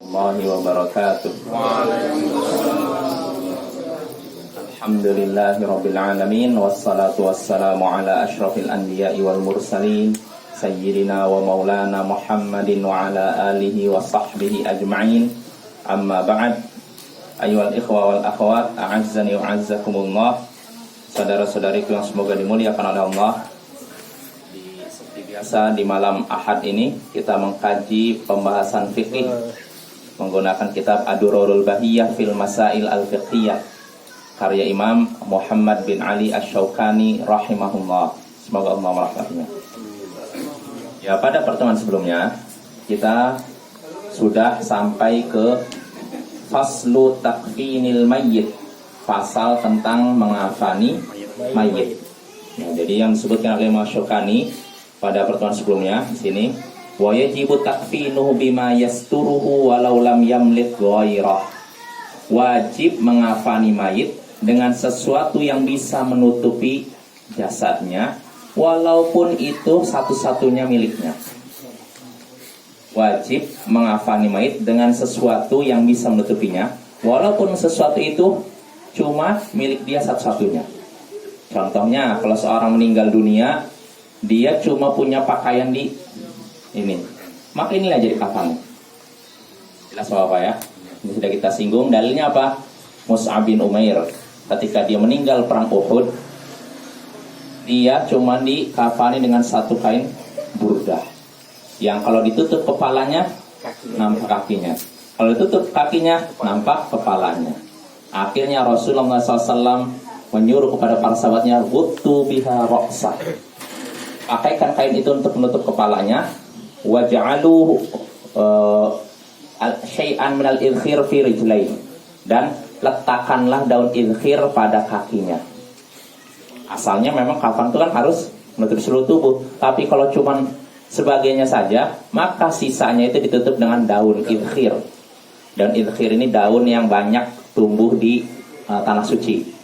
Warahmatullahi wabarakatuh. Alhamdulillahi rabbil alamin, wassalatu wassalamu ala asyrafil anbiya'i wal mursalin, sayyidina wa maulana Muhammadin wa ala alihi wa sahbihi ajma'in. Amma ba'd. Ayyuhal ikhwa wal akhwat, a'azzani wa a'azzakumullah. Saudara-saudariku yang semoga dimuliakan oleh Allah. Seperti biasa di malam Ahad ini kita mengkaji pembahasan fikih menggunakan kitab Ad-Durarul Bahiyah fil Masail Al-Fiqhiyah karya Imam Muhammad bin Ali Asy-Syaukani rahimahullah. Semoga Allah merahmatinya. Ya, pada pertemuan sebelumnya kita sudah sampai ke faslu takfinil mayyit, pasal tentang mengafani mayit. Ya, jadi yang disebutkan oleh Imam Asy-Syaukani pada pertemuan sebelumnya di sini, wa yajibu takfinuhu bima yasturuhu walau lam yamlik ghairah. Wajib mengafani mayit dengan sesuatu yang bisa menutupi jasadnya walaupun itu satu-satunya miliknya. Wajib mengafani mayit dengan sesuatu yang bisa menutupinya walaupun sesuatu itu cuma milik dia satu-satunya. Contohnya kalau seorang meninggal dunia, dia cuma punya pakaian di ini, maka inilah jadi kafan. Jelas apa ya? Ini sudah kita singgung. Dalilnya apa? Mus'ab bin Umair ketika dia meninggal perang Uhud, dia cuma dikafani dengan satu kain burdah yang kalau ditutup kepalanya nampak kakinya, kalau ditutup kakinya nampak kepalanya. Akhirnya Rasulullah SAW menyuruh kepada para sahabatnya, "Ghuttu biha ra'sah." Pakaikan kain itu untuk menutup kepalanya. Waj'alu syai'an minal idkhir fi rijlain, dan letakkanlah daun idkhir pada kakinya. Asalnya memang kafan itu kan harus menutup seluruh tubuh, tapi kalau cuman sebagainya saja, maka sisanya itu ditutup dengan daun idkhir. Daun idkhir ini daun yang banyak tumbuh di tanah suci.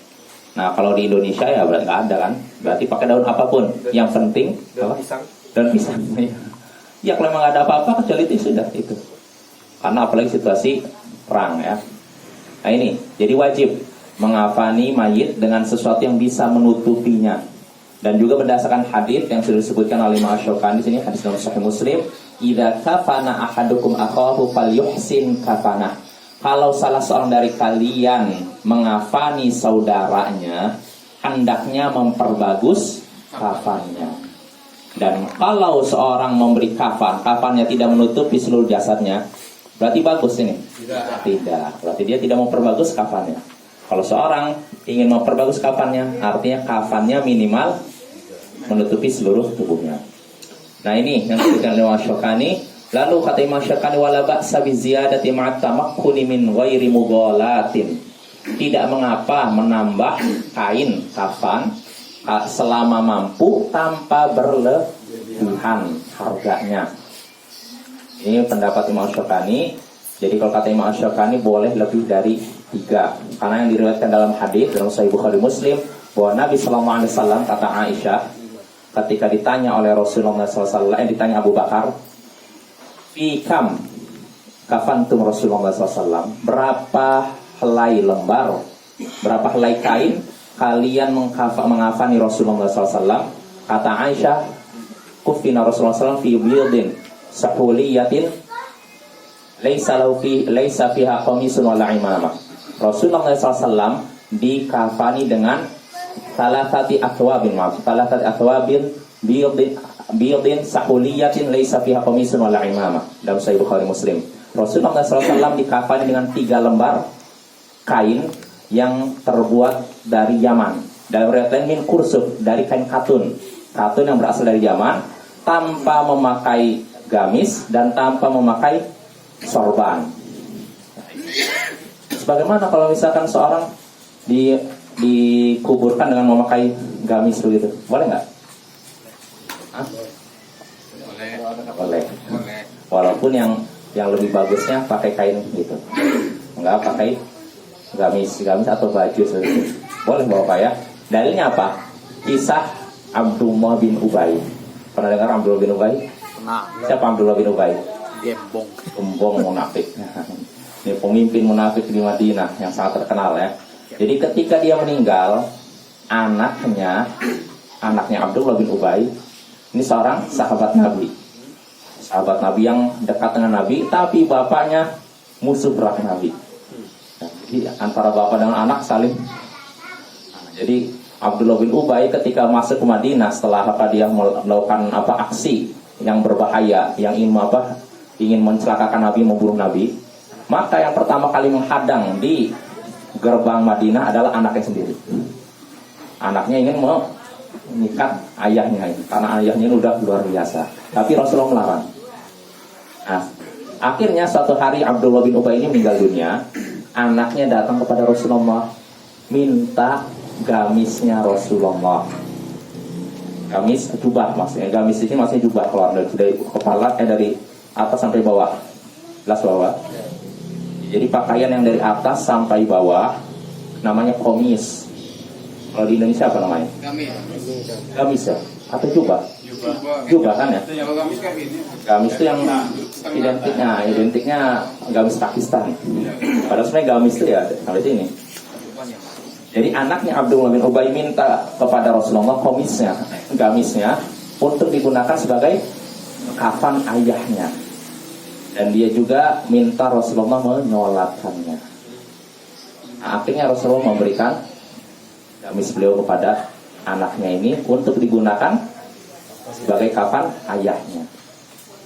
Nah, kalau di Indonesia ya berarti nggak ada kan? Berarti pakai daun apapun. Yang penting daun pisang. Daun pisang. Ya kalau memang nggak ada apa-apa kecuali itu sudah itu. Karena apalagi situasi perang ya. Nah ini, jadi wajib mengafani mayit dengan sesuatu yang bisa menutupinya. Dan juga berdasarkan hadis yang sudah disebutkan oleh Imam Asy-Syaukani di sini, hadis dalam Sahih Muslim, "Idza kafana ahadukum akhahu falyuhsin kafanah." Kalau salah seorang dari kalian mengafani saudaranya, hendaknya memperbagus kafannya. Dan kalau seorang memberi kafan, kafannya tidak menutupi seluruh jasadnya, berarti bagus ini? Tidak. Berarti dia tidak memperbagus kafannya. Kalau seorang ingin memperbagus kafannya, artinya kafannya minimal menutupi seluruh tubuhnya. Nah ini yang disebutkan oleh Imam Asy-Syaukani. Lalu kata Imam Asy-Syaukani, wala ba'sa bi ziyadati ma'a tamakkuni min ghairi mughalatin. Tidak mengapa menambah kain kafan selama mampu tanpa berlebihan harganya. Ini pendapat Imam Asy-Syaukani. Jadi kalau kata Imam Asy-Syaukani boleh lebih dari 3. Karena yang diriwayatkan dalam hadis dalam Sahih Bukhari Muslim bahwa Nabi sallallahu alaihi wasallam, kata Aisyah ketika ditanya oleh Rasulullah sallallahu alaihi wasallam, ditanya Abu Bakar, "Fi kam kafantum Rasulullah sallallahu alaihi wasallam?" Berapa helai lembar, berapa helai kain kalian mengafani Rasulullah sallallahu alaihi wasallam? Kata Aisyah, "Kufina Rasulullah sallallahu alaihi wasallam fi bildin sahuliyatin laisa fiha qamisun wala imamah." Rasulullah SAW dikafani dengan thalathati athwabin bildin sahuliyatin laisa fiha qamisun wala imamah. Dalam Sahih Bukhari Muslim, Rasulullah SAW dikafani dengan 3 lembar kain yang terbuat dari Yaman. Dalam riwayat lain min kursuf, dari kain katun yang berasal dari Yaman, tanpa memakai gamis dan tanpa memakai sorban. Bagaimana kalau misalkan seorang dikuburkan dengan memakai gamis begitu? Boleh nggak? Boleh. Walaupun yang lebih bagusnya pakai kain gitu, nggak pakai gamis atau baju seperti itu. Boleh Bapak ya. Dalilnya apa? Kisah Abdullah bin Ubay. Pernah dengar Abdullah bin Ubay? Siapa Abdullah bin Ubay? Gembong munafik. Ini pemimpin munafik di Madinah yang sangat terkenal ya. Jadi ketika dia meninggal, anaknya Abdullah bin Ubay, ini seorang sahabat Nabi. Sahabat Nabi yang dekat dengan Nabi, tapi bapaknya musuh berat Nabi. Jadi antara bapak dengan anak saling. Jadi Abdullah bin Ubay ketika masuk ke Madinah setelah dia melakukan aksi yang berbahaya, yang ingin mencelakakan Nabi, membunuh Nabi, maka yang pertama kali menghadang di gerbang Madinah adalah anaknya sendiri. Anaknya ingin mengikat ayahnya ini, karena ayahnya ini udah luar biasa. Tapi Rasulullah melarang. Nah, akhirnya suatu hari Abdullah bin Ubay ini meninggal dunia. Anaknya datang kepada Rasulullah, minta gamisnya Rasulullah. Gamis jubah maksudnya. Gamis ini maksudnya jubah, keluar dari kepala, dari atas sampai bawah. Jelas bawah. Jadi pakaian yang dari atas sampai bawah namanya komis. Kalau di Indonesia apa namanya? Gamis ya? Atau jubah? Jubah kan ya? Gamis itu yang identiknya gamis Pakistan. Padahal sebenarnya gamis itu ya sampai sini. Jadi anaknya Abdullah bin Ubay minta kepada Rasulullah gamisnya untuk digunakan sebagai kafan ayahnya. Dan dia juga minta Rasulullah menyolatkannya. Nah, akhirnya Rasulullah memberikan gamis beliau kepada anaknya ini untuk digunakan sebagai kafan ayahnya.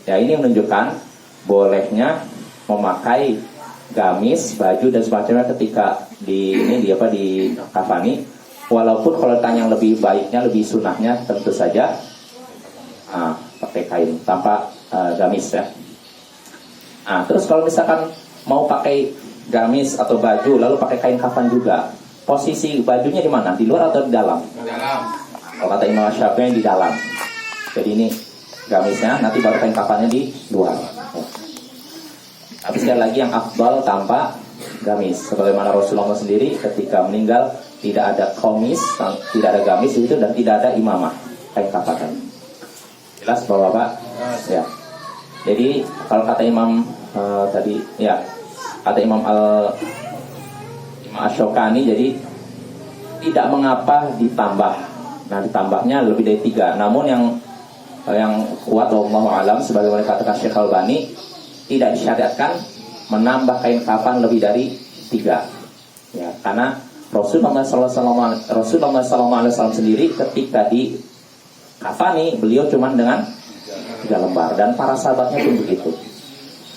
Ya, ini menunjukkan bolehnya memakai gamis, baju dan semacamnya ketika di kafani. Walaupun kalau tanya yang lebih baiknya, lebih sunahnya tentu saja pakai kain tanpa gamis ya. Nah, terus kalau misalkan mau pakai gamis atau baju lalu pakai kain kafan juga, posisi bajunya di mana? Di luar atau di dalam? Di dalam. Kalau kata Imam Syafi'i di dalam. Jadi ini gamisnya, nanti baru kain kafannya di luar. Tapi sekali lagi yang afdal tanpa gamis. Sebagaimana Rasulullah sendiri ketika meninggal tidak ada komis, tidak ada gamis itu, dan tidak ada imamah, kain kafan. Jelas Bapak-bapak? Ya. Jadi kalau kata Imam tadi ya, kata Imam Asy-Syaukani, jadi tidak mengapa ditambah. Nah, ditambahnya lebih dari 3. Namun yang kuat wallahu alam sebagaimana katakan Syekh Albani, tidak disyariatkan menambah kain kafan lebih dari 3. Ya, karena Rasulullah SAW sendiri ketika di kafani beliau cuma dengan 3 lembar, dan para sahabatnya pun begitu.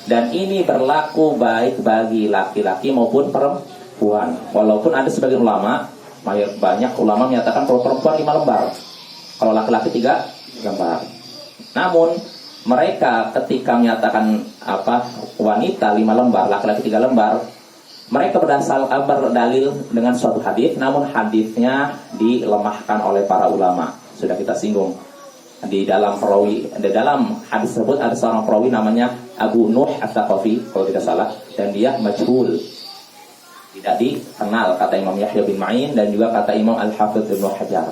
Dan ini berlaku baik bagi laki-laki maupun perempuan. Walaupun ada sebagian ulama, banyak ulama menyatakan kalau perempuan 5 lembar, kalau laki-laki 3 lembar. Namun mereka ketika menyatakan wanita 5 lembar, laki-laki 3 lembar, mereka berdalil dengan suatu hadis, namun hadisnya dilemahkan oleh para ulama. Sudah kita singgung. Di dalam hadis tersebut ada seorang perawi namanya Abu Nuh At-Taqafi kalau tidak salah, dan dia majhul, tidak dikenal kata Imam Yahya bin Ma'in dan juga kata Imam Al-Hafidz Ibnu Hajar.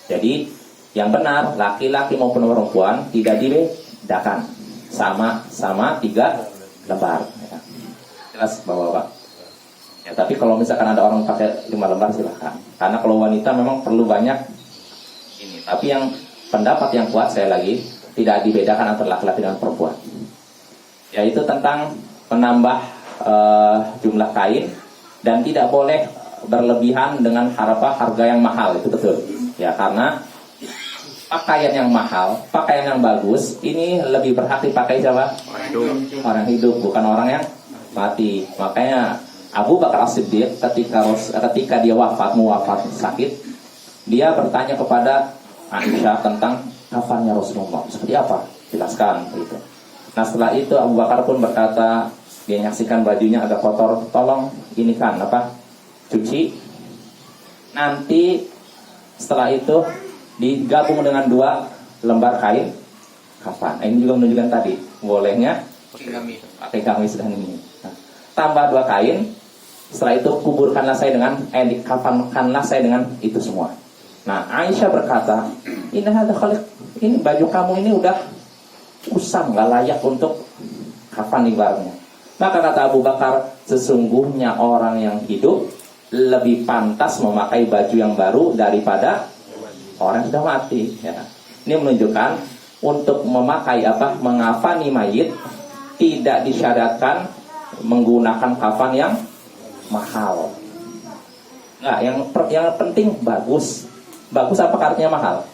Jadi yang benar laki-laki maupun perempuan tidak dibedakan, sama 3 lembar ya. Jelas Bapak-bapak ya. Tapi kalau misalkan ada orang pakai 5 lembar silahkan, karena kalau wanita memang perlu banyak ini. Tapi yang pendapat yang kuat saya lagi tidak dibedakan antara laki-laki dan perempuan, yaitu tentang menambah jumlah kain, dan tidak boleh berlebihan dengan harga yang mahal. Itu betul ya, karena pakaian yang mahal, pakaian yang bagus ini lebih berhak dipakai siapa? Orang hidup, bukan orang yang mati. Makanya Abu Bakar As-Siddiq ketika dia wafat sakit, dia bertanya kepada Aisyah tentang kafannya Rasulullah seperti apa, jelaskan gitu. Nah, setelah itu Abu Bakar pun berkata, dia menyaksikan bajunya agak kotor, tolong ini kan cuci. Nanti setelah itu digabung dengan 2 lembar kain kafan. Ini juga menunjukkan tadi bolehnya pakai gamis dan ini. Nah, tambah 2 kain. Setelah itu kuburkanlah saya dengan kafankanlah saya dengan itu semua. Nah, Aisyah berkata, ini baju kamu ini udah usang, nggak layak untuk kafan ibaratnya. Maka kata Abu Bakar, sesungguhnya orang yang hidup lebih pantas memakai baju yang baru daripada orang yang sudah mati. Ya. Ini menunjukkan untuk memakai mengafani mayit tidak disyariatkan menggunakan kafan yang mahal. Nah, yang penting bagus. Bagus apa artinya mahal?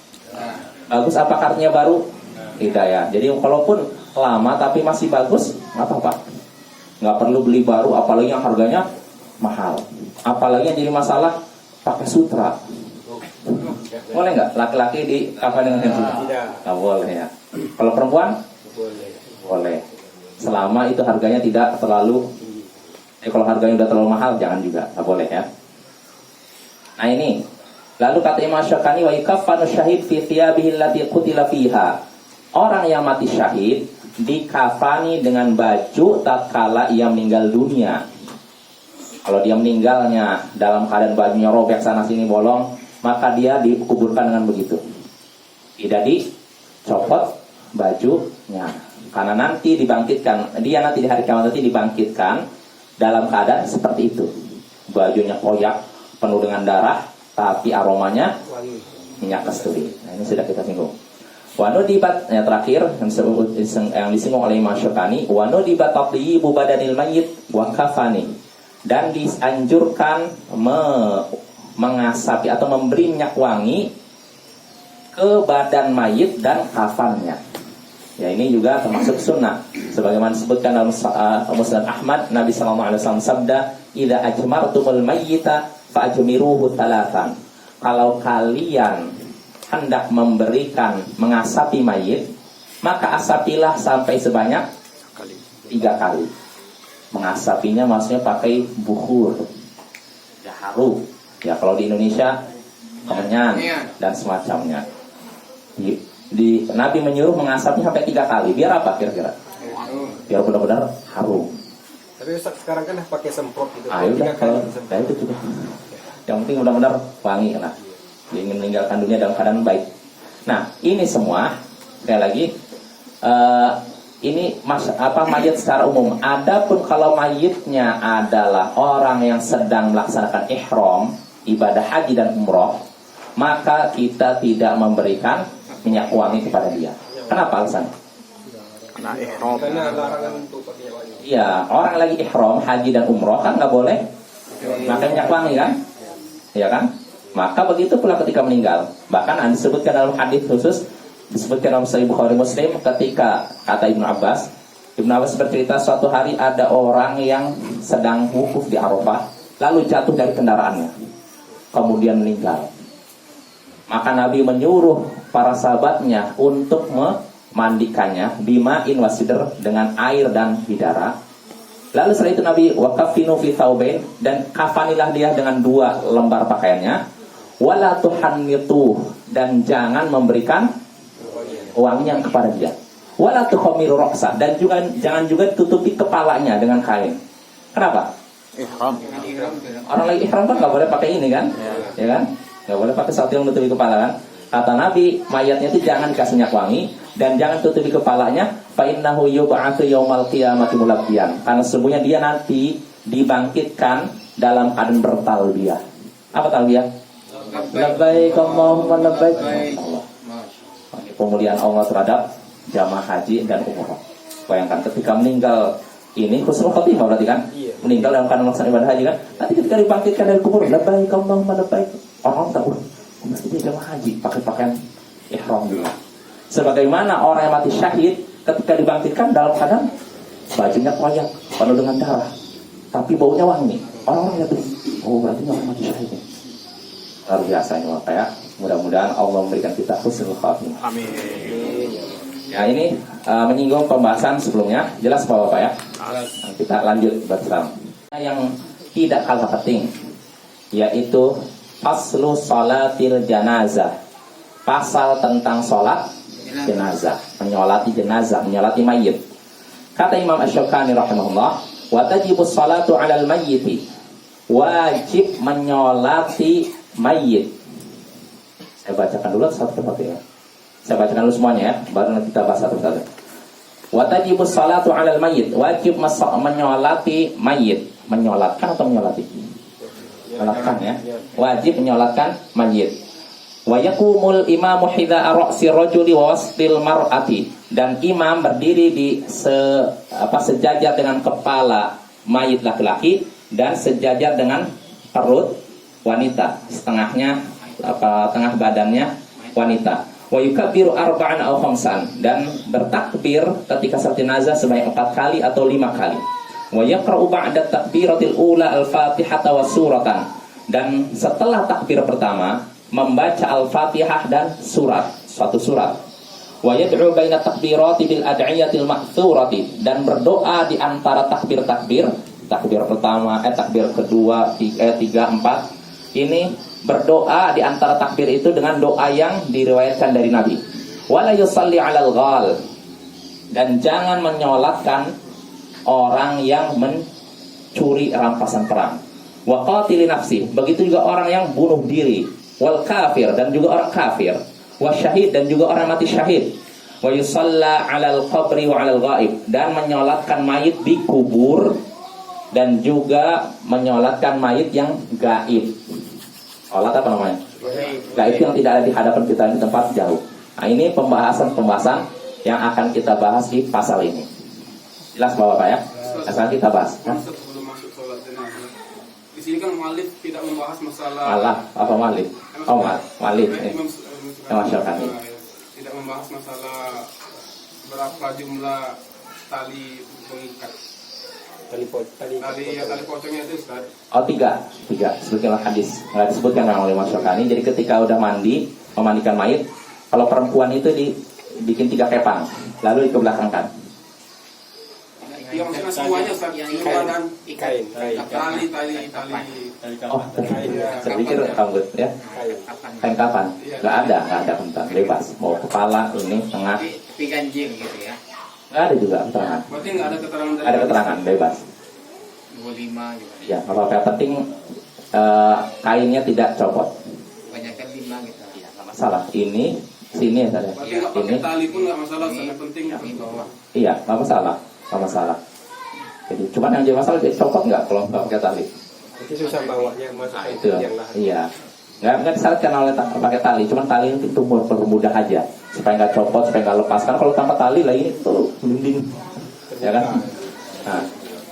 Bagus apa artinya baru? Tidak ya. Jadi kalaupun lama tapi masih bagus, nggak apa-apa. Nggak perlu beli baru, apalagi yang harganya mahal. Apalagi yang jadi masalah pakai sutra. Boleh nggak laki-laki di kafan dengan sutra? Nggak boleh ya. Kalau perempuan? Boleh. Selama itu harganya tidak terlalu. Kalau harganya udah terlalu mahal, jangan juga. Nggak boleh ya. Nah ini. Lalu kata Imam Syukani, wa yukaffanu syahid fi thiyabihi allati qutila fiha. Orang yang mati syahid dikafani dengan baju tatkala ia meninggal dunia. Kalau dia meninggalnya dalam keadaan bajunya robek sana sini bolong, maka dia dikuburkan dengan begitu. Tidak dicopot bajunya. Karena nanti dibangkitkan, dia nanti di hari kiamat nanti dibangkitkan dalam keadaan seperti itu. Bajunya koyak, penuh dengan darah, tapi aromanya minyak kasturi. Nah, ini sudah kita singgung. Wanudibat yang terakhir yang disinggung oleh Imam Syukani, wanudibat taqdibu badanil mayyit wa kafani, dan dianjurkan mengasapi atau memberi minyak wangi ke badan mayit dan kafannya. Ya, ini juga termasuk sunnah. Sebagaimana disebutkan dalam Musnad Ahmad, Nabi sallallahu alaihi wasallam sabda, "Idza ajmartumul mayyita fa'ajmiruhu talatan." Kalau kalian hendak mengasapi mayit, maka asapilah sampai sebanyak 3 kali. Mengasapinya maksudnya pakai bukhur, haru. Ya, kalau di Indonesia kemenyan dan semacamnya. Nabi menyuruh mengasapnya sampai 3 kali. Biar apa kira-kira? Biar benar-benar harum. Tapi sekarang kan pakai semprot gitu. Udah, kalau itu juga. Yang penting benar-benar wangi lah. Dia ingin meninggalkan dunia dalam keadaan baik. Nah, ini semua sekali lagi ini mayit secara umum. Adapun kalau mayitnya adalah orang yang sedang melaksanakan ihram, ibadah haji dan umroh, maka kita tidak memberikan minyak wangi kepada dia. Kenapa alasannya? Karena ihram. Karena larangan untuk pakai minyak wangi. Iya, orang lagi ihram haji dan umroh kan nggak boleh pakai minyak wangi kan? Iya kan? Maka begitu pula ketika meninggal. Bahkan disebutkan dalam hadis khusus, disebutkan dalam Sahih Bukhari Muslim, ketika kata Ibnu Abbas bercerita suatu hari ada orang yang sedang wukuf di Arafah, lalu jatuh dari kendaraannya, kemudian meninggal. Maka Nabi menyuruh para sahabatnya untuk memandikannya bima'in wasidr, dengan air dan bidara. Lalu setelah itu Nabi wakafinu fi thawbain, dan kafanilah dia dengan 2 lembar pakaiannya. Wala tuhannitu, dan jangan memberikan wanginya kepada dia. Wala tukhamiru ra'sa, dan juga jangan juga tutupi kepalanya dengan kain. Kenapa? Ihram. Orang lagi ihram kan nggak boleh pakai ini kan? Ya kan? Nggak boleh pakai sesuatu yang menutupi kepala kan? Kata Nabi, mayatnya itu jangan kasih minyak wangi dan jangan tutupi kepalanya. Fa innahu yub'atsu yaumal qiyamati mulabbiyan. Karena sesungguhnya dia nanti dibangkitkan dalam keadaan bertalbiyah. Apa talbiyah? Labbaik Allahumma labbaik. Pemulihan Allah terhadap jamaah haji dan umrah. Bayangkan ketika meninggal ini husnul khotimah berarti kan? Meninggal dalam keadaan melaksanakan ibadah haji kan? Nanti ketika dibangkitkan dari kubur, labbaik Allahumma labbaik. Orang tahu, mesti dia jamaah haji pakai pakaian ihram juga. Sebagaimana orang yang mati syahid ketika dibangkitkan dalam keadaan bajunya koyak, penuh dengan darah, tapi baunya wangi. Orang-orang lihat tuh, oh berarti orang mati syahid. Luar biasa ini Bapak ya. Mudah-mudahan Allah memberikan kita husnul khatimah. Amin. Ya, ini menyinggung pembahasan sebelumnya. Jelas Bapak ya? Nah, kita lanjut bersama. Yang tidak kalah penting, yaitu faslu salatil janazah. Pasal tentang sholat jenazah, menyolati jenazah, menyolati mayit. Kata Imam Asy-Syukani rahimahullah, wa tajibus salatu 'alal mayyiti. Wajib menyolati mayit. Saya bacakan dulu satu persatu ya. Saya bacakan dulu semuanya ya, baru nanti kita bahas satu-satu. Wa tajibus salatu 'alal mayyit, wajib menyolati mayit. Menyolatkan atau menyolati? Menyolatkan ya. Wajib menyolatkan mayit. Wa yaqumul imamu hidha ra'si rajuli wa wastil mar'ati, dan imam berdiri di sejajar dengan kepala mayit laki-laki dan sejajar dengan perut wanita, tengah badannya wanita. Wa yukabbiru arba'an aw khamsan, dan bertakbir ketika salat jenazah sebanyak 4 kali atau 5 kali. Wa yaqra'u ba'da takbiratil ula al-Fatihah wa suratan, dan setelah takbir pertama membaca Al-Fatihah dan suatu surat. Wa yad'u baina takbirati bil ad'iyatil ma'thurati, dan berdoa di antara takbir pertama, takbir kedua, 3, 4. Ini berdoa di antara takbir itu dengan doa yang diriwayatkan dari Nabi. Wala yusalli 'alal ghal, dan jangan menyolatkan orang yang mencuri rampasan perang. Wa qatili nafsi, begitu juga orang yang bunuh diri. Wal kafir, dan juga orang kafir. Wa syahid, dan juga orang mati syahid. Wa yusalla 'alal qabri wa 'alal ghaib, dan menyolatkan mayit di kubur dan juga menyolatkan mayit yang gaib. Sholat apa namanya? Gaib yang tidak ada di hadapan kita, di tempat jauh. Nah, ini pembahasan yang akan kita bahas di pasal ini. Jelas Bapak ya? Sekarang kita bahas. Sebelum masuk sholat jenazah, di sini kan mu'alif tidak membahas masalah. Malah apa malif? Oh, malif. Masyarakat ini. Tidak membahas masalah berapa jumlah tali pengikat. Tali pocongnya itu Ustaz. Oh, tiga. Sebutkanlah hadis. Nggak disebutkan oleh masyarakat ini. Jadi ketika udah memandikan mayit, kalau perempuan itu dibikin 3 kepang, lalu dikebelakangkan. Iya, maksudnya semuanya Ustaz. Dan Kain. tali. Oh, saya pikir rambut ya. Kain kapan? Nggak ada tentang bebas. Mau kepala ini tengah. Tapi ganjil gitu ya. Nggak ada juga keterangan. berarti nggak ada keterangan dari Ada keterangan bebas. 25 gitu. Ya, apa-apa. Yang penting kainnya tidak copot. Banyakkan 5 gitu. Ya, nggak masalah. Ini sini ya saya. Berarti nggak pakai tali pun nggak masalah. Yang penting Di bawah. Iya, nggak masalah. Jadi, cuman yang jadi masalah dia copot nggak kalau nggak pakai tali. Itu susah bawanya masuk Nah, itu itu. yang lain. Iya. Nggak disyaratkan oleh pakai tali, cuman tali itu permudah aja supaya nggak copot, supaya nggak lepas. Karena kalau tanpa tali lah ini tuh melinding, ya kan? Nah,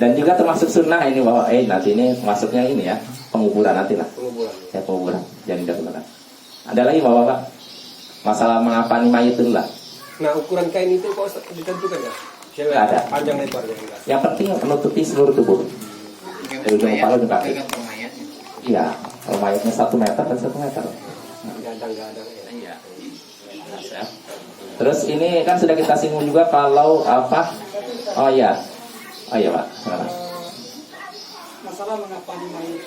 dan juga termasuk sunnah ini bahwa nanti ini masuknya ini ya penguburan nantilah. Penguburan, jangan didahulukan. Ada lagi bapak masalah mengapani mayit itu lah. Nah, ukuran kain itu kok ditentukan ya? Nggak ada. Panjang lebarnya enggak. Yang penting menutupi seluruh tubuh. Dari ujung kepala ujung kaki. Tergantung mayatnya. Iya, kalau mayatnya 1 meter dan 1 meter. Gadang ya. Iya. Ya. Terus ini kan sudah kita singgung juga kalau apa? Oh iya Pak. Masalah mengapa mayit,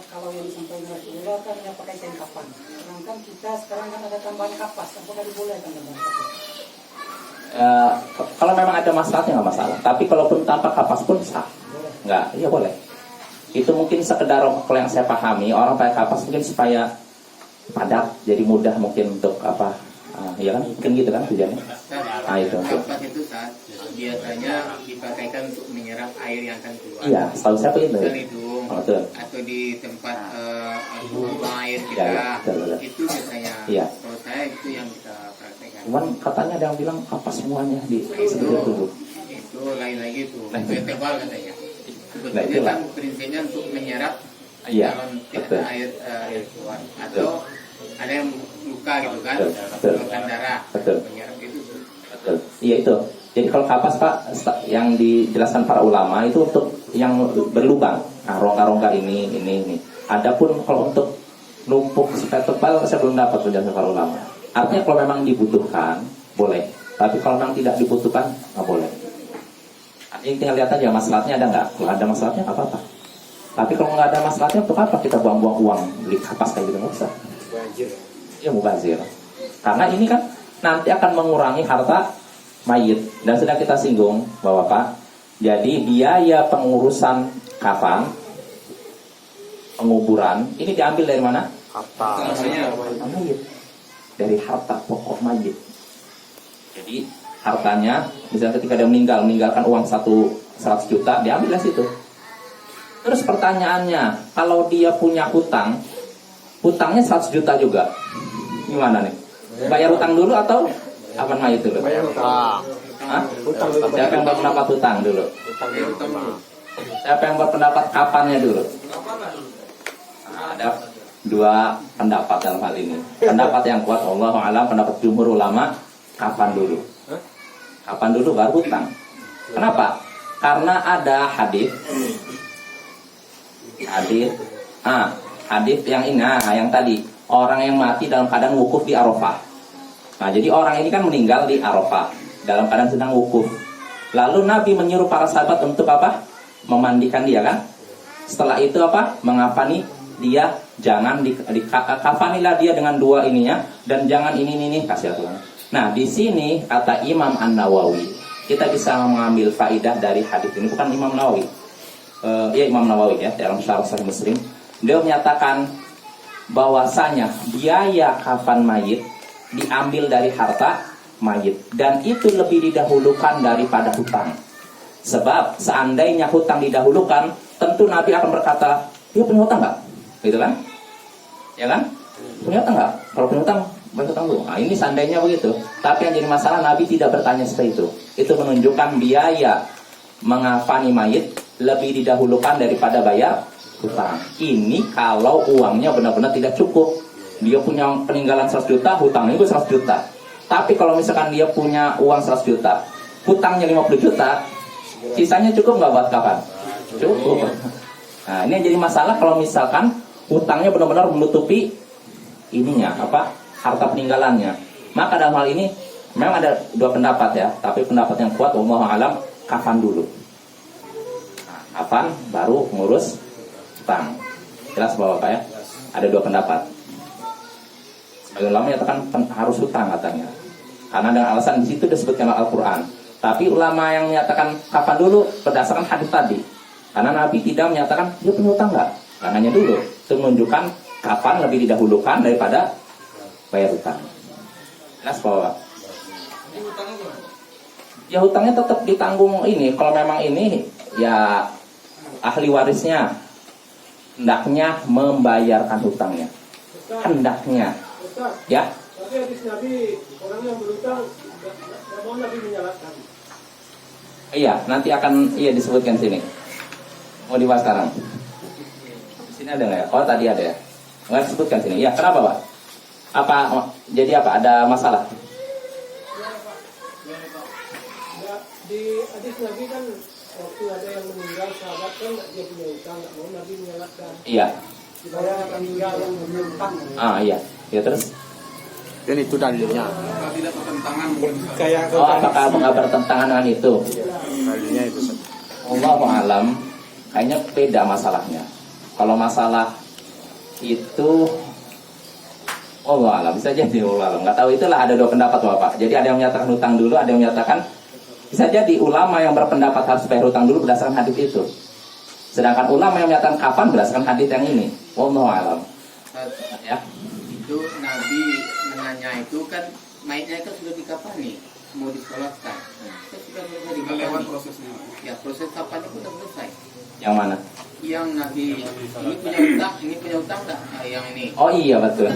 kalau yang disampaikan Rasulullah kan hanya pakai kain kafan. Sedangkan kita sekarang kan ada tambahan kapas, apakah dibolehkan tambahan kapas? Kalau memang ada masalahnya nggak masalah. Tapi kalaupun tanpa kapas pun sah. Nggak, iya boleh. Itu mungkin sekedar kalau yang saya pahami orang pakai kapas mungkin supaya padat, jadi mudah mungkin untuk apa? Ya kan, mungkin gitu kan tujuannya. Nah, itu. Kapas itu saat biasanya dipakaikan untuk menyerap air yang akan keluar. Iya, setahu saya begitu. Ke hidung Betul. atau di tempat buang air kita. Ya, betul. Itu biasanya. Iya. Kalau saya itu yang kita praktekkan. Cuman katanya ada yang bilang kapas semuanya di seluruh tubuh. Itu lain lagi tuh. Nah, Itu yang tebal katanya. Nah, Sebetulnya itulah. kan prinsipnya untuk menyerap Iya, kalau tidak betul. ada air keluar. Atau ada yang luka gitu kan, Betul. keluarkan darah. Betul. Menyerap itu. Betul. Iya itu. Jadi kalau kapas Pak, yang dijelaskan para ulama itu untuk yang berlubang, rongga-rongga ini. Adapun kalau untuk numpuk supaya tebal, saya belum dapat penjelasan para ulama. Artinya kalau memang dibutuhkan, boleh. Tapi kalau memang tidak dibutuhkan, nggak boleh. Artinya tinggal lihat aja masalahnya ada nggak. Kalau ada masalahnya nggak apa-apa. Tapi kalau nggak ada masalahnya, untuk apa kita buang-buang uang beli kapas kayak gitu, nggak usah. Banjir. Ya mubazir. Karena ini kan nanti akan mengurangi harta mayit. Dan sudah kita singgung Bapak. Jadi biaya pengurusan kafan, penguburan ini diambil dari mana? Harta. Mayit. Dari harta pokok mayit. Jadi hartanya, misalnya ketika dia meninggalkan uang 100 juta, diambil dari situ. Terus pertanyaannya, kalau dia punya hutangnya 100 juta juga, gimana nih? Bayar hutang dulu atau kapan mayit dulu? Bayar utang. Hah? Hutang dulu. Siapa yang berpendapat hutang dulu? Siapa yang berpendapat kapannya dulu? Nah, ada dua pendapat dalam hal ini. Pendapat yang kuat, Allahu a'lam, pendapat jumhur ulama, kapan dulu? Kapan dulu baru hutang? Kenapa? Karena ada hadis yang ini, yang tadi, orang yang mati dalam keadaan wukuf di Arafah. Nah, jadi orang ini kan meninggal di Arafah dalam keadaan sedang wukuf. Lalu Nabi menyuruh para sahabat untuk apa? Memandikan dia kan? Setelah itu apa? Mengafani dia, jangan kafanilah dia dengan dua ininya dan jangan ini kasih Tuhan. Nah, di sini kata Imam An-Nawawi, kita bisa mengambil faidah dari hadis ini, bukan Imam Nawawi. Ya Imam Nawawi ya, dalam Syarah Sahih Muslim. Dia menyatakan bahwasanya biaya kafan mayit diambil dari harta mayit dan itu lebih didahulukan daripada hutang. Sebab seandainya hutang didahulukan, tentu Nabi akan berkata, dia punya hutang nggak? Gitu kan? Ya kan? Punya hutang nggak? Kalau punya hutang, bayar hutang dulu. Nah, ini seandainya begitu. Tapi yang jadi masalah, Nabi tidak bertanya seperti itu. Itu menunjukkan biaya mengafani mayit lebih didahulukan daripada bayar hutang. Ini kalau uangnya benar-benar tidak cukup. Dia punya peninggalan 100 juta, hutangnya itu 100 juta. Tapi kalau misalkan dia punya uang 100 juta, hutangnya 50 juta, sisanya cukup nggak buat kapan? Cukup. Nah, ini yang jadi masalah kalau misalkan hutangnya benar-benar menutupi ininya, harta peninggalannya. Maka dalam hal ini memang ada dua pendapat ya, tapi pendapat yang kuat, wallahu a'lam, kafan dulu. Nah, kafan baru ngurus hutang. Jelas Bapak ya? Ada dua pendapat. Sebagian ulama menyatakan harus hutang katanya. Karena dengan alasan di situ disebutkan Al-Qur'an. Tapi ulama yang menyatakan kapan dulu berdasarkan hadis tadi. Karena Nabi tidak menyatakan dia punya hutang enggak. Nanya dulu. Itu menunjukkan kapan lebih didahulukan daripada bayar hutang. Jelas Bapak? Ya hutangnya tetap ditanggung ini. Kalau memang ini ya ahli warisnya hendaknya membayarkan hutangnya. Hendaknya. Ya. Tapi hadis Nabi, orang yang berhutang tidak mau Nabi menyalatkan. Iya, nanti akan disebutkan sini. Mau dibahas sekarang. Sini ada nggak ya? Oh tadi ada ya. Nggak disebutkan sini. Iya, kenapa Pak? Jadi apa? Ada masalah? Ya, di hadis Nabi kan waktu ada yang meninggal sahabat kan dia punya hutang, nggak mau Nabi menyalatkan. Iya. Dibayar meninggal yang punya hutang. Iya. Ya terus? Dan itu dalilnya. Tidak bertentangan. Apakah nggak bertentangan dengan itu? Dalilnya itu. Allahu a'lam. Kayaknya beda masalahnya. Kalau masalah itu Allahu a'lam, bisa jadi Allahu a'lam. Nggak tahu, itulah ada dua pendapat Bapak. Jadi ada yang menyatakan hutang dulu, ada yang menyatakan bisa jadi ulama yang berpendapat harus bayar hutang dulu berdasarkan hadis itu. Sedangkan ulama yang menyatakan kapan berdasarkan hadis yang ini. Wallahu a'lam. Ya. Itu Nabi menanya itu kan mayatnya kan sudah dikafani, mau disolatkan. Kan sudah selesai Sudah lewat dikafani. prosesnya. Ya proses kafannya sudah selesai. Yang mana? Yang Nabi ini punya hutang nggak? Nah, yang ini. Oh iya betul.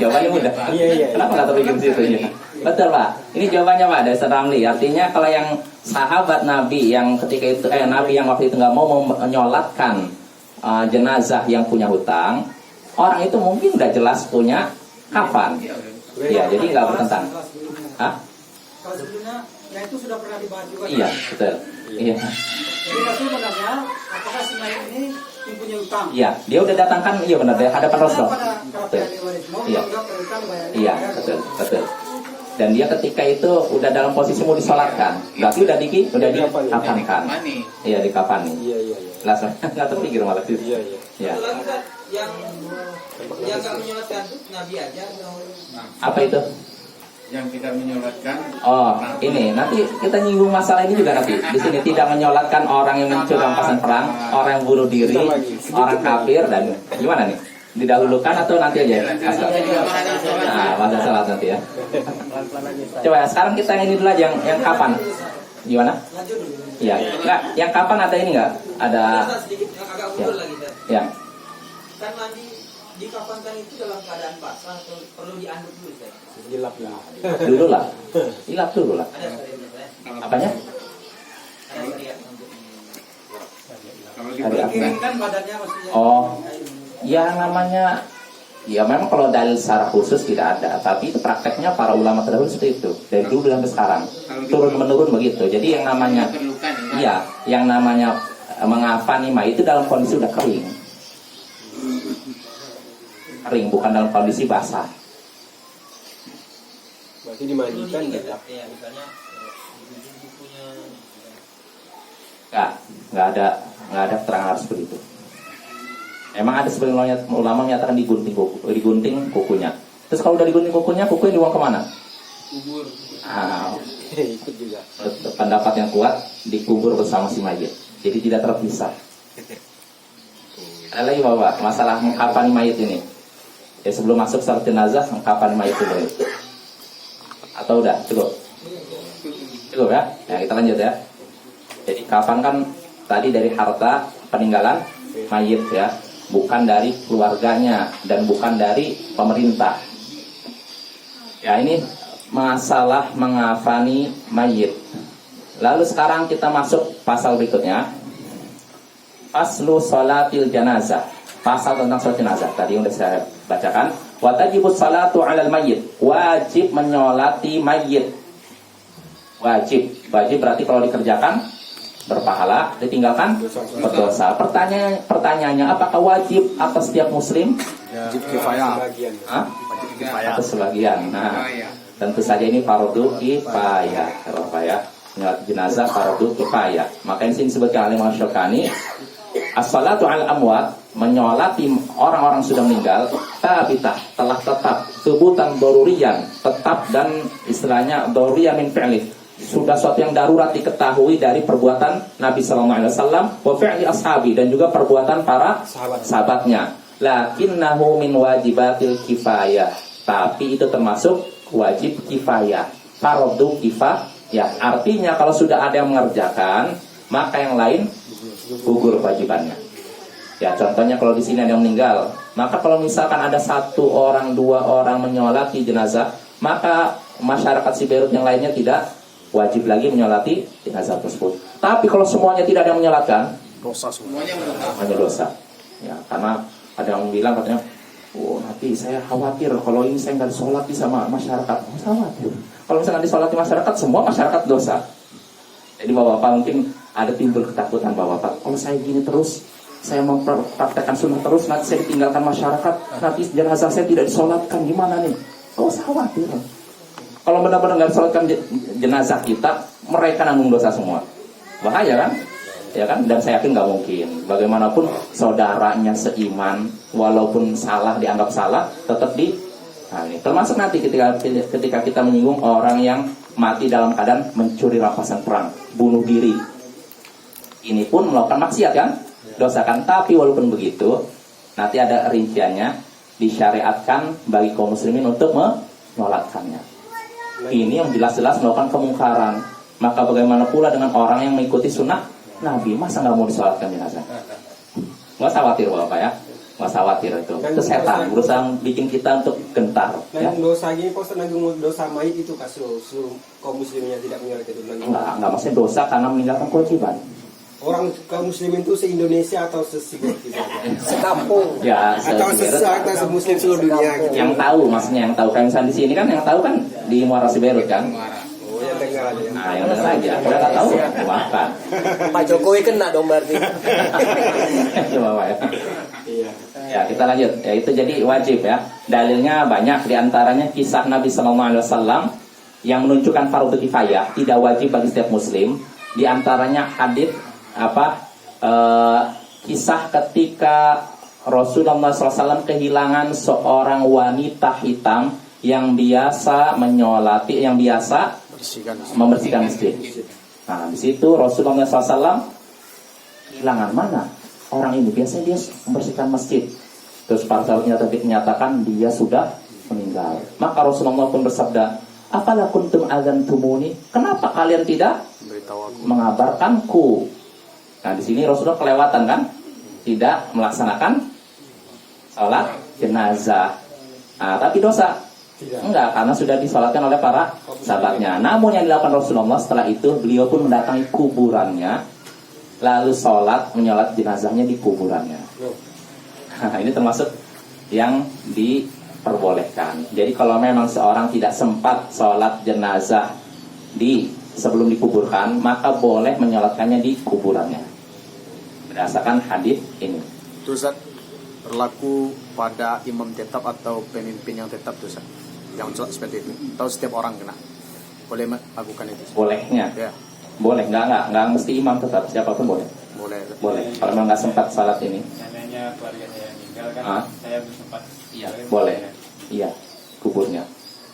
Jawabannya mudah. Iya. Kenapa nggak terpikir di situ ya? Betul Pak. Ini jawabannya Pak dari Ramli. Artinya kalau yang sahabat Nabi yang ketika itu Nabi yang waktu itu nggak mau menyolatkan jenazah yang punya hutang, orang itu mungkin udah jelas punya kafan. Iya, jadi nggak bertentang. Hah? Kalau sebelumnya, ya itu sudah pernah dibahas juga. Iya, betul. Iya. Jadi Rasul menanya, apakah si mayat ini mempunyai hutang? Iya, dia udah datangkan, iya benar, dia hadapan Rasul. Betul. Iya. Iya, betul. Dan dia ketika itu udah dalam posisi mau disolatkan, berarti udah dikafankan. Iya, dikafani. Iya. Langsung nggak terpikir malah itu. Iya. Ya. yang nggak menyolatkan itu Nabi aja Apa itu? Yang tidak menyolatkan. Oh, ini nanti kita nyinggung masalah ini juga nanti. Di sini tidak menyolatkan orang yang mencuri rampasan perang, orang yang bunuh diri, orang kafir dan gimana nih? Didahulukan atau nanti aja? Nah, masa salat nanti ya. Coba sekarang kita yang ini dulu aja, yang kapan? Gimana? Lanjut dulu. Ya, enggak, yang kapan ada ini enggak? Ada Ustaz, sedikit yang agak mundur lagi, Ustaz. ya. Kan mandi dikafankan itu dalam keadaan basah atau perlu dianduk dulu, Ustaz? Gelap ya. Dulu lah. Hilap dulu lah. Ada syariatnya, Ustaz? Apanya? Ada syariat untuk Kalau Ada apa? dikeringkan badannya maksudnya. Oh, ya namanya ya memang kalau dalil secara khusus tidak ada, tapi itu prakteknya para ulama terdahulu seperti itu dari dulu sampai sekarang turun menurun begitu. Jadi yang namanya Perlukan. iya, yang namanya mengafani mayit itu dalam kondisi udah kering, bukan dalam kondisi basah. Berarti dimandikan gelap. Ya, misalnya bukunya Nggak ada keterangan harus begitu. Emang ada sebagian ulama menyatakan digunting kukunya. Terus kalau udah digunting kukunya dibuang kemana? kubur. Ah, Ikut juga. pendapat yang kuat dikubur bersama si mayit. Jadi tidak terpisah. Ada lagi Bapak, masalah mengkafani mayit ini. Ya sebelum masuk salat jenazah mengkafani mayit dulu. Atau udah cukup? Cukup ya? Ya kita lanjut ya. Jadi kafan kan tadi dari harta peninggalan mayit ya, bukan dari keluarganya dan bukan dari pemerintah. Ya ini masalah mengafani mayit. Lalu sekarang kita masuk pasal berikutnya. Faslu salatil janazah. Pasal tentang salat jenazah. Tadi yang sudah saya bacakan. Wa tajibus salatu 'alal mayyit. Wajib menyolati mayit. Wajib berarti kalau dikerjakan berpahala, ditinggalkan berdosa. Pertanyaannya apakah wajib atas setiap muslim? Wajib kifayah. Hah? Wajib kifayah. Atau sebagian. Nah, tentu saja ini fardu kifayah. Bapak ya, menyolat jenazah fardu kifayah. Maka di sini disebutkan oleh Imam Syukani, as-salatu 'al amwat, menyolati orang-orang sudah meninggal, tabitah, telah tetap, subutan daruriyan, tetap dan istilahnya daruriyan min fi'lih, sudah suatu yang darurat diketahui dari perbuatan Nabi sallallahu alaihi wasallam wa fi'li ashabi, dan juga perbuatan para sahabatnya. Lakinnahu min wajibatil kifayah, tapi itu termasuk wajib kifayah, fardu kifayah. Artinya kalau sudah ada yang mengerjakan, maka yang lain gugur kewajibannya. Ya contohnya kalau di sini ada yang meninggal, maka kalau misalkan ada 1 orang, 2 orang menyolati jenazah, maka masyarakat si Beirut yang lainnya tidak wajib lagi menyolati jenazah tersebut. Tapi kalau semuanya tidak ada yang menyolatkan, Dosa semua. hanya dosa. Ya karena ada yang bilang katanya, oh nanti saya khawatir kalau ini saya nggak disolati sama masyarakat. Khawatir. Kalau misalnya disolati masyarakat, semua masyarakat dosa. Jadi bapak-bapak mungkin ada timbul ketakutan bapak-bapak, kalau saya gini terus, saya mempraktekkan sunnah terus, nanti saya ditinggalkan masyarakat, nanti jenazah saya tidak disolatkan, gimana nih? Oh saya khawatir. Kalau benar-benar nggak disolatkan jenazah kita, mereka nanggung dosa semua. Bahaya kan? Ya kan? Dan saya yakin nggak mungkin. Bagaimanapun saudaranya seiman, walaupun salah dianggap salah, tetap Nah ini termasuk nanti ketika kita menyinggung orang yang mati dalam keadaan mencuri rampasan perang, bunuh diri. Ini pun melakukan maksiat kan? Dosa kan? Tapi walaupun begitu, nanti ada rinciannya, disyariatkan bagi kaum muslimin untuk menyolatkannya. Ini yang jelas-jelas melakukan kemungkaran. Maka bagaimana pula dengan orang yang mengikuti sunnah Nabi, masa nggak mau disolatkan jenazah? Nggak usah khawatir Bapak ya, nggak usah khawatir itu setan berusaha bikin kita untuk gentar. Ya? Dan dosa gini kok nanggung dosa mayit itu kasus kaum muslimnya tidak mengerti itu nanggung. Enggak maksudnya dosa karena meninggalkan kewajiban. Orang kaum muslimin itu se-Indonesia atau se-Sibuk gitu aja. sekampung. Ya, Atau atau se-muslim seluruh dunia gitu. yang tahu, maksudnya yang tahu kayak misalnya di sini kan, yang tahu kan di Muara Siberut kan. Oh yang dengar aja. Nah, yang dengar aja. Udah nggak tahu, maafkan. Pak Jokowi kena dong berarti. Coba Pak ya. Iya. Ya kita lanjut. Ya itu jadi wajib ya. Dalilnya banyak, diantaranya kisah Nabi SAW yang menunjukkan fardu kifayah, tidak wajib bagi setiap muslim. Diantaranya hadits kisah ketika Rasulullah SAW kehilangan seorang wanita hitam yang biasa menyolati, yang biasa membersihkan masjid. Nah di situ Rasulullah SAW kehilangan, mana orang ini, biasanya dia membersihkan masjid. Terus para sahabatnya tadi menyatakan dia sudah meninggal. Maka Rasulullah pun bersabda, "Afala kuntum adzantumuni?" Kenapa kalian tidak mengabarkanku? Nah, di sini Rasulullah kelewatan kan? Tidak melaksanakan salat jenazah. Nah, tapi dosa? Enggak, karena sudah disalatkan oleh para sahabatnya. Namun yang dilakukan Rasulullah setelah itu, beliau pun mendatangi kuburannya, lalu sholat, menyolat jenazahnya di kuburannya. Nah, ini termasuk yang diperbolehkan. Jadi kalau memang seorang tidak sempat sholat jenazah sebelum dikuburkan, maka boleh menyolatkannya di kuburannya. Berdasarkan hadis ini. Itu Ustaz, berlaku pada imam tetap atau pemimpin yang tetap tuh Ustaz, yang sholat seperti itu, atau setiap orang kena boleh melakukan itu? Bolehnya. Ya, Boleh, enggak mesti imam tetap, siapapun boleh. boleh. Boleh. Kalau memang nggak sempat salat ini, Neneknya keluarga saya meninggal kan, saya belum sempat. iya, boleh. Iya, kuburnya.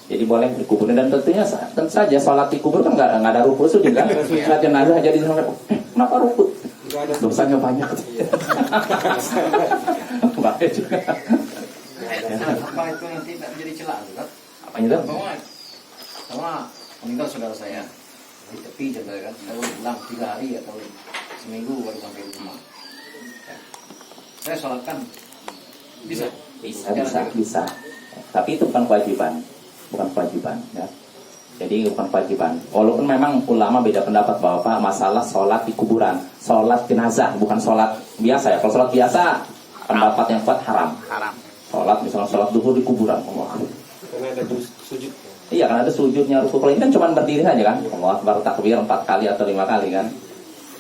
Jadi boleh dikuburnya, dan tentunya tentu saja sholat di kubur kan nggak ada ruku sujud kan? Sholat jenazah jadi kenapa ruku? Dosanya banyak. Bahaya juga. Apa itu nanti tak jadi celah Ustaz? Apa itu? Sama meninggal saudara saya di tepi jaga kan, lalu pulang 3 hari atau seminggu baru sampai rumah. Saya sholatkan bisa. Bisa. Tapi itu bukan kewajiban, ya. Jadi bukan kewajiban. Walaupun memang ulama beda pendapat bahwa masalah sholat di kuburan, sholat jenazah, bukan sholat biasa ya. Kalau sholat biasa, pendapat yang kuat haram. Sholat misalnya sholat duhur di kuburan, Karena ada sujud. iya, kan ada sujudnya, ruku. Kalau ini kan cuma berdiri saja kan, Allah baru takbir 4 kali atau 5 kali kan.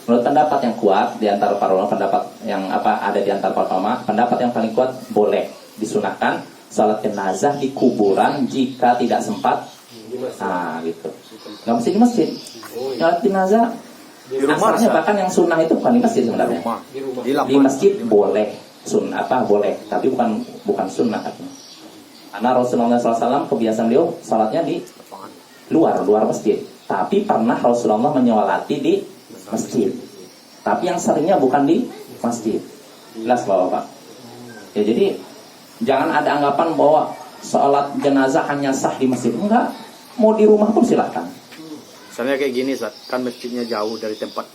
Menurut pendapat yang kuat di antara para ulama, pendapat yang ada di antara para ulama, pendapat yang paling kuat boleh disunahkan salat jenazah di kuburan jika tidak sempat. Nah, gitu. Nggak mesti di masjid. Salat jenazah Di rumah asalnya bahkan yang sunnah itu bukan di masjid sebenarnya. Di masjid boleh, boleh, tapi bukan sunnah katanya. Karena Rasulullah SAW kebiasaan beliau salatnya di luar masjid. Tapi pernah Rasulullah menyolati di masjid. Tapi yang seringnya bukan di masjid. Jelas Bapak. Ya, jadi jangan ada anggapan bahwa sholat jenazah hanya sah di masjid. Enggak, mau di rumah pun silahkan. Misalnya kayak gini Ustaz, kan masjidnya jauh dari tempat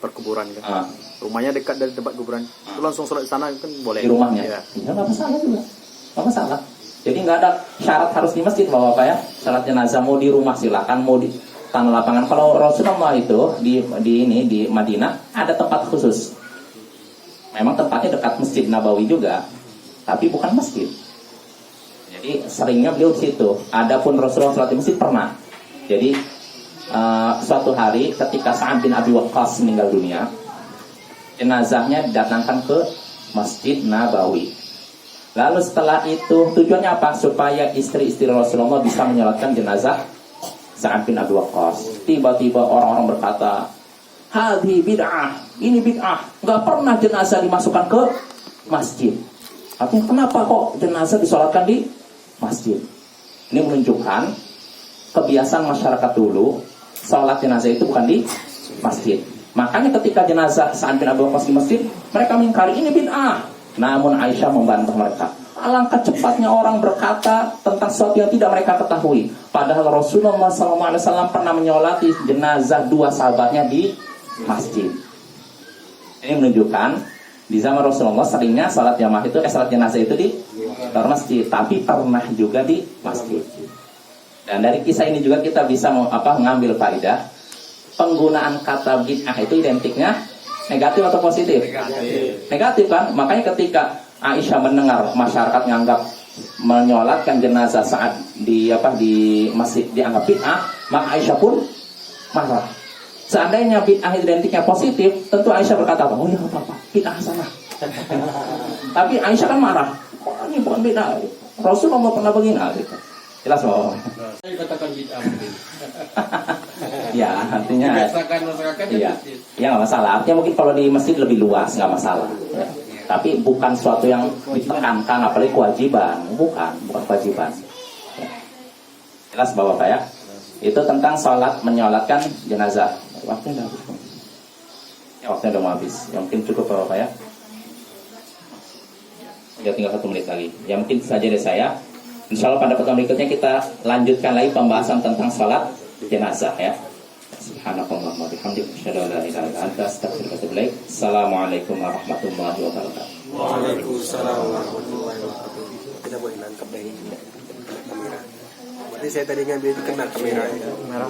perkuburan kan. Rumahnya dekat dari tempat kuburan. Itu langsung sholat di sana kan boleh. Di rumahnya. Ya. Ya, nggak masalah juga. Nggak masalah. Jadi nggak ada syarat harus di masjid Bapak ya. Sholat jenazah mau di rumah silahkan, mau di tanah lapangan. Kalau Rasulullah itu di Madinah ada tempat khusus. Memang tempatnya dekat Masjid Nabawi juga, tapi bukan masjid. Jadi seringnya beliau di situ. Adapun Rasulullah sholat di masjid pernah. Jadi suatu hari ketika Sa'ad bin Abi Waqqas meninggal dunia, jenazahnya didatangkan ke Masjid Nabawi. Lalu setelah itu tujuannya apa? Supaya istri-istri Rasulullah bisa menyolatkan jenazah Sa'ad bin Abi Waqqas. Tiba-tiba orang-orang berkata, "Hadhi bid'ah, ini bid'ah. Gak pernah jenazah dimasukkan ke masjid." Artinya kenapa kok jenazah disolatkan di masjid? Ini menunjukkan kebiasaan masyarakat dulu, sholat jenazah itu bukan di masjid. Makanya ketika jenazah Sa'ad bin Abi Waqqas di masjid, mereka mengingkari ini bid'ah. Namun Aisyah membantah mereka. Alangkah cepatnya orang berkata tentang sesuatu yang tidak mereka ketahui. Padahal Rasulullah SAW pernah menyolati jenazah 2 sahabatnya di masjid. Ini menunjukkan di zaman Rasulullah seringnya salat jenazah itu di luar masjid, tapi pernah juga di masjid. Dan dari kisah ini juga kita bisa mengambil faedah. Penggunaan kata bid'ah itu identiknya negatif atau positif? Negatif kan? Makanya ketika Aisyah mendengar masyarakat menganggap menyolatkan jenazah saat di masjid dianggap bid'ah, maka Aisyah pun marah. Seandainya bid'ah identiknya positif, tentu Aisyah berkata, "Oh ya apa-apa, bid'ah sana." Tapi Aisyah kan marah. "Oh, ini bukan bid'ah. Rasulullah pernah begini." Gitu. Jelas bahwa Saya katakan bid'ah. ya, artinya masyarakat iya. Ya nggak masalah. Artinya mungkin kalau di masjid lebih luas nggak masalah. Ya. Tapi bukan suatu yang ditekankan, apalagi kewajiban. Bukan kewajiban. Ya. Jelas Bapak ya. Itu tentang menyolatkan jenazah. Waktunya udah habis. Ya, waktunya udah mau habis. Ya, mungkin cukup Bapak ya. Ya tinggal 1 menit lagi. Ya mungkin saja dari saya. Insya Allah pada pertemuan berikutnya kita lanjutkan lagi pembahasan tentang salat jenazah ya. Subhanakallahumma wa bihamdika asyhadu an la ilaha illa anta astaghfiruka wa atubu ilaik. Assalamualaikum warahmatullahi wabarakatuh. Waalaikumsalam warahmatullahi wabarakatuh. Tidak boleh nangkap dari kamera. Berarti saya tadi ngambil itu kena kamera itu. Merah.